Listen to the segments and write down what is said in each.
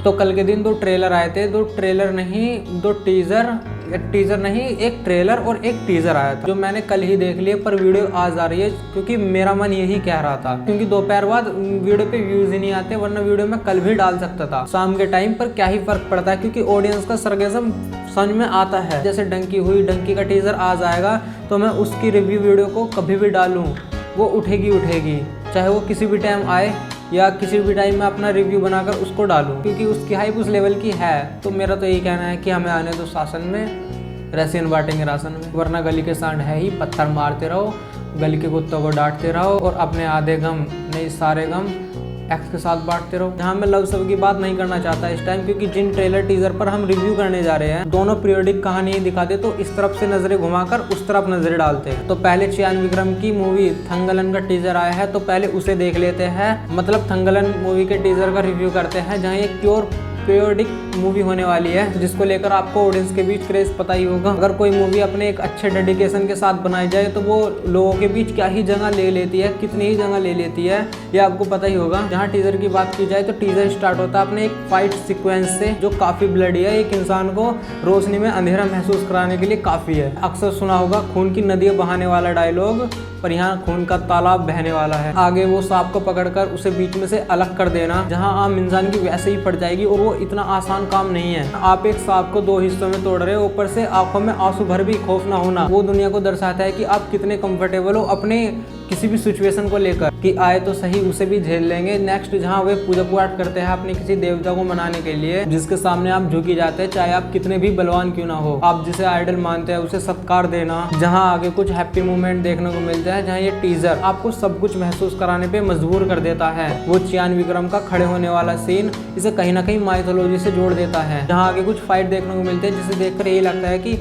तो कल के दिन 2 ट्रेलर आए थे, 2 ट्रेलर नहीं 2 टीजर, एक ट्रेलर और एक टीजर आया था जो मैंने कल ही देख लिया, पर वीडियो आज आ रही है क्योंकि मेरा मन यही कह रहा था, क्योंकि दोपहर बाद वीडियो पे व्यूज ही नहीं आते, वरना वीडियो में कल भी डाल सकता था शाम के टाइम पर। क्या ही फर्क पड़ता है, क्योंकि ऑडियंस का सरगेज़म समझ में आता है। जैसे डंकी का टीजर आज आएगा तो मैं उसकी रिव्यू वीडियो को कभी भी डालूं वो उठेगी, चाहे वो किसी भी टाइम आए या किसी भी टाइम में अपना रिव्यू बनाकर उसको डालूं, क्योंकि उसकी हाइप उस लेवल की है। तो मेरा तो यही कहना है कि हमें आने दो शासन में, रसियन बांटेंगे राशन में, वरना गली के सांड है ही, पत्थर मारते रहो, गली के कुत्तों को डांटते रहो और अपने आधे गम नहीं सारे गम एक्स के साथ बांटते रहो। जहाँ मैं लव सब की बात नहीं करना चाहता इस टाइम, क्योंकि जिन ट्रेलर टीजर पर हम रिव्यू करने जा रहे हैं दोनों पीरियोडिक कहानी दिखाते, तो इस तरफ से नजरें घुमाकर उस तरफ नजरें डालते हैं। तो पहले चियान विक्रम की मूवी थंगलन का टीजर आया है, तो पहले उसे देख लेते हैं, मतलब थंगलन मूवी के टीजर का रिव्यू करते हैं, जहाँ एक प्योर पीरियोडिक मूवी होने वाली है, जिसको लेकर आपको ऑडियंस के बीच क्रेज पता ही होगा। अगर कोई मूवी अपने एक अच्छे डेडिकेशन के साथ बनाई जाए तो वो लोगों के बीच क्या ही जगह ले लेती है, कितनी ही जगह ले लेती है, ये आपको पता ही होगा। जहाँ टीजर की बात की जाए तो टीजर स्टार्ट होता है अपने एक फाइट सीक्वेंस से, जो काफी ब्लडी है, एक इंसान को रोशनी में अंधेरा महसूस कराने के लिए काफी है। अक्सर सुना होगा खून की नदियां बहाने वाला डायलॉग, पर यहाँ खून का तालाब बहने वाला है। आगे वो सांप को पकड़कर उसे बीच में से अलग कर देना, जहाँ आम इंसान की वैसे ही पड़ जाएगी, और वो इतना आसान काम नहीं है। आप एक सांप को 2 हिस्सों में तोड़ रहे हो, ऊपर से आंखों में आंसू भर भी खौफ ना होना, वो दुनिया को दर्शाता है कि आप कितने कंफर्टेबल हो अपने किसी भी सिचुएशन को लेकर, कि आए तो सही उसे भी झेल लेंगे। नेक्स्ट जहाँ वे पूजा पाठ करते हैं अपने किसी देवता को मनाने के लिए, जिसके सामने आप झुकी जाते हैं, चाहे आप कितने भी बलवान क्यों ना हो, आप जिसे आइडल मानते हैं उसे सत्कार देना। जहाँ आगे कुछ हैप्पी मोमेंट देखने को मिलता है, जहाँ ये टीजर आपको सब कुछ महसूस कराने पे मजबूर कर देता है। वो चियान विक्रम का खड़े होने वाला सीन इसे कहीं ना कहीं माइथोलॉजी से जोड़ देता है। जहाँ आगे कुछ फाइट देखने को मिलते हैं जिसे देखकर यही लगता है कि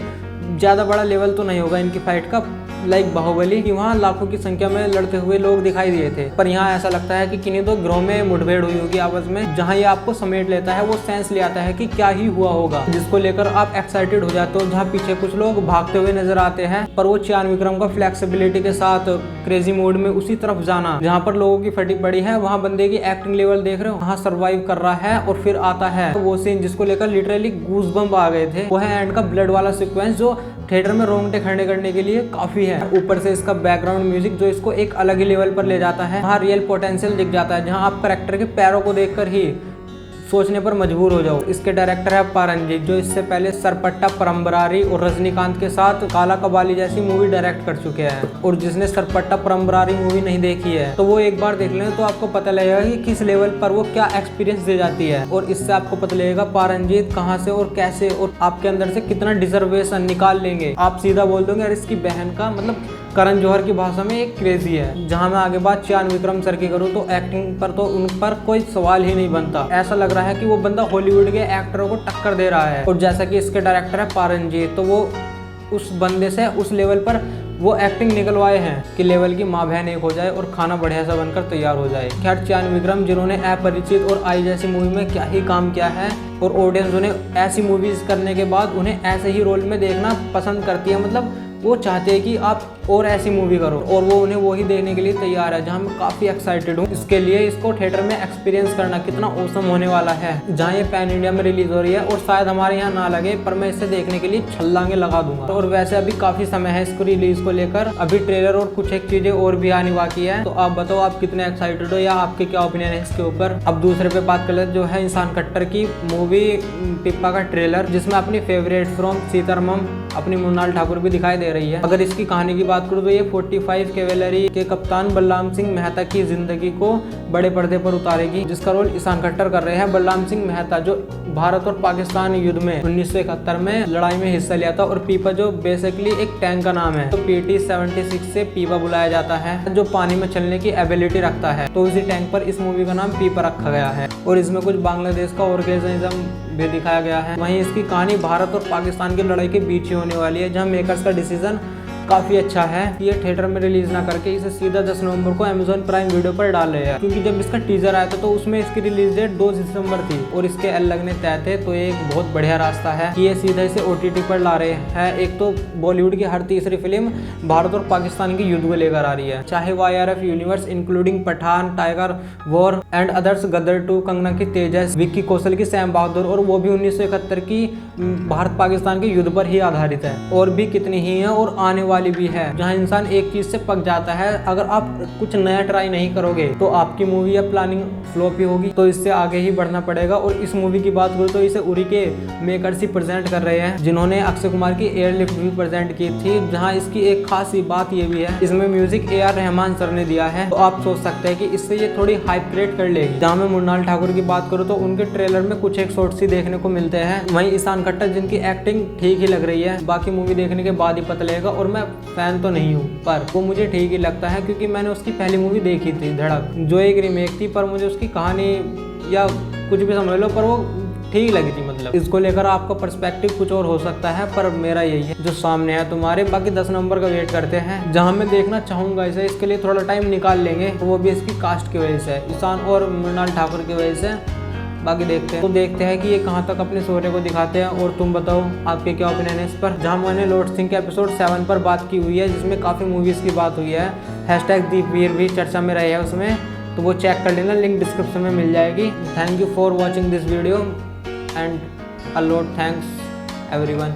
ज्यादा बड़ा लेवल तो नहीं होगा इनकी फाइट का, लाइक बाहुबली कि वहाँ लाखों की संख्या में लड़ते हुए लोग दिखाई दिए थे, पर यहाँ ऐसा लगता है कि किन्हीं 2 ग्रोह में मुठभेड़ हुई होगी आपस में। जहाँ ये आपको समेट लेता है, वो सेंस ले आता है कि क्या ही हुआ होगा, जिसको लेकर आप एक्साइटेड हो जाते हो। जहाँ पीछे कुछ लोग भागते हुए नजर आते हैं, पर वो चियान विक्रम का फ्लेक्सिबिलिटी के साथ क्रेजी मोड में उसी तरफ जाना जहाँ पर लोगों की फटी पड़ी है, वहाँ बंदे की एक्टिंग लेवल देख रहे हो, वहाँ सर्वाइव कर रहा है। और फिर आता है वो सीन जिसको लेकर लिटरली गूज़बम्प आ गए थे, वो है एंड का ब्लड वाला सिक्वेंस, जो थिएटर में रोंगटे खड़े करने के लिए काफी है। ऊपर से इसका बैकग्राउंड म्यूजिक जो इसको एक अलग ही लेवल पर ले जाता है, वहाँ रियल पोटेंशियल दिख जाता है, जहाँ आप कैरेक्टर के पैरों को देखकर ही सोचने पर मजबूर हो जाओ। इसके डायरेक्टर है पारंजीत, जो इससे पहले सरपट्टा परम्बरारी और रजनीकांत के साथ काला कबाली जैसी मूवी डायरेक्ट कर चुके हैं। और जिसने सरपट्टा परम्बरारी मूवी नहीं देखी है तो वो एक बार देख लें, तो आपको पता लगेगा कि किस लेवल पर वो क्या एक्सपीरियंस दे जाती है, और इससे आपको पता लगेगा पारंजीत कहाँ से और कैसे और आपके अंदर से कितना डिजर्वेशन निकाल लेंगे। आप सीधा बोल दोगे यार इसकी बहन का मतलब करण जौहर की भाषा में एक क्रेजी है। जहां मैं आगे बात चियान विक्रम सर की करूँ तो एक्टिंग पर तो उन पर कोई सवाल ही नहीं बनता। ऐसा लग रहा है कि वो बंदा हॉलीवुड के एक्टरों को टक्कर दे रहा है। और जैसा कि इसके डायरेक्टर है पारंजीत, तो वो उस बंदे से उस लेवल पर वो एक्टिंग निकलवाए हैं कि लेवल की माँ बहन एक हो जाए और खाना बढ़िया सा बनकर तैयार हो जाए। खैर चियान विक्रम जिन्होंने अपरिचित और आई जैसी मूवी में क्या ही काम किया है, और ऑडियंस उन्हें ऐसी मूवीज करने के बाद उन्हें ऐसे ही रोल में देखना पसंद करती है। मतलब वो चाहते हैं कि आप और ऐसी मूवी करो, और वो उन्हें वही देखने के लिए तैयार है। जहाँ मैं काफ़ी एक्साइटेड हूँ इसके लिए, इसको थिएटर में एक्सपीरियंस करना कितना औसम होने वाला है। जहाँ ये पैन इंडिया में रिलीज हो रही है और शायद हमारे यहाँ ना लगे, पर मैं इसे देखने के लिए छलांगे लगा दूंगा। और वैसे अभी काफ़ी समय है इसको रिलीज को लेकर, अभी ट्रेलर और कुछ एक चीज़ें और भी आने बाकी है। तो आप बताओ आप कितने एक्साइटेड हो या आपके क्या ओपिनियन है इसके ऊपर। अब दूसरे पे बात कर लेते जो है इंसान खट्टर की मूवी पिप्पा का ट्रेलर, जिसमें अपनी फेवरेट फ्रॉम सीतारमम अपनी मृणाल ठाकुर भी दिखाई दे रही है। अगर इसकी कहानी की बात करूँ तो ये 45 कैवेलरी के कप्तान बलराम सिंह मेहता की जिंदगी को बड़े पर्दे पर उतारेगी, जिसका रोल ईशान खट्टर कर रहे हैं। बलराम सिंह मेहता जो भारत और पाकिस्तान युद्ध में 1971 में लड़ाई में हिस्सा लिया था, और पीपा जो बेसिकली एक टैंक का नाम है, तो PT-76 से पीपा बुलाया जाता है, जो पानी में चलने की एबिलिटी रखता है। तो उसी टैंक पर इस मूवी का नाम पीपा रखा गया है। और इसमें कुछ बांग्लादेश का ऑर्गेनाइज्म भी दिखाया गया है। वहीं इसकी कहानी भारत और पाकिस्तान की लड़ाई के बीच ही होने वाली है, जहां मेकर्स का डिसीजन काफ़ी अच्छा है कि ये थिएटर में रिलीज ना करके इसे सीधा 10 नवंबर को अमेजॉन प्राइम वीडियो पर डाल रहे हैं, क्योंकि जब इसका टीजर आया था तो उसमें इसकी रिलीज डेट 2 दिसंबर थी और इसके एल लगने तय थे। तो ये एक बहुत बढ़िया रास्ता है कि ये सीधा इसे OTT पर ला रहे हैं। एक तो बॉलीवुड की हर तीसरी फिल्म भारत और पाकिस्तान के युद्ध को लेकर आ रही है, चाहे वो IRF universe including Pathaan, Tiger War and others, Gadar 2, Kangana की तेजस, विक्की कौशल की सैम बहादुर, और वो भी 1971 की भारत पाकिस्तान के युद्ध पर ही आधारित है। और भी कितनी ही है और आने वाली भी है, जहां इंसान एक चीज से पक जाता है। अगर आप कुछ नया ट्राई नहीं करोगे तो आपकी मूवी या प्लानिंग फ्लॉप ही होगी, तो इससे आगे ही बढ़ना पड़ेगा। और इस मूवी की बात करूँ तो इसे उरी के मेकर्स ही प्रेजेंट कर रहे हैं, जिन्होंने अक्षय कुमार की एयरलिफ्ट भी प्रेजेंट की थी, जहां इसकी एक खास बात ये भी है, इसमें म्यूजिक AR रहमान सर ने दिया है। तो आप सोच सकते हैं कि इससे ये थोड़ी हाइप क्रिएट कर लेगी। जहां मैं मृणाल ठाकुर की बात करूँ तो उनके ट्रेलर में कुछ एक शॉट्स ही देखने को मिलते हैं। वहीं ईशान खट्टर, जिनकी एक्टिंग ठीक ही लग रही है, बाकी मूवी देखने के बाद ही पता लगेगा। और मैं फैन तो नहीं हूँ, पर वो मुझे ठीक ही लगता है, क्योंकि मैंने उसकी पहली मूवी देखी थी धड़क, जो एक रीमेक थी, पर मुझे उसकी कहानी या कुछ भी समझ लो, पर वो ठीक लगी थी। मतलब इसको लेकर आपका पर्सपेक्टिव कुछ और हो सकता है, पर मेरा यही है जो सामने है तुम्हारे। बाकी 10 नवंबर का वेट करते हैं, जहां मैं देखना चाहूंगा इसे। इसके लिए थोड़ा टाइम निकाल लेंगे, वो भी इसकी कास्ट की वजह से, ईशान और मृणाल ठाकुर की वजह से। बाकी देखते हैं तो देखते हैं कि ये कहाँ तक अपने शौर्य को दिखाते हैं। और तुम बताओ आपके क्या ओपिनियन है इस पर। जहाँ मैंने लॉर्ड सिंह के एपिसोड 7 पर बात की हुई है, जिसमें काफ़ी मूवीज़ की बात हुई है, #दीपवीर भी चर्चा में रहे हैं उसमें, तो वो चेक कर लेना, लिंक डिस्क्रिप्शन में मिल जाएगी। Thank you for watching this video and a lot thanks everyone.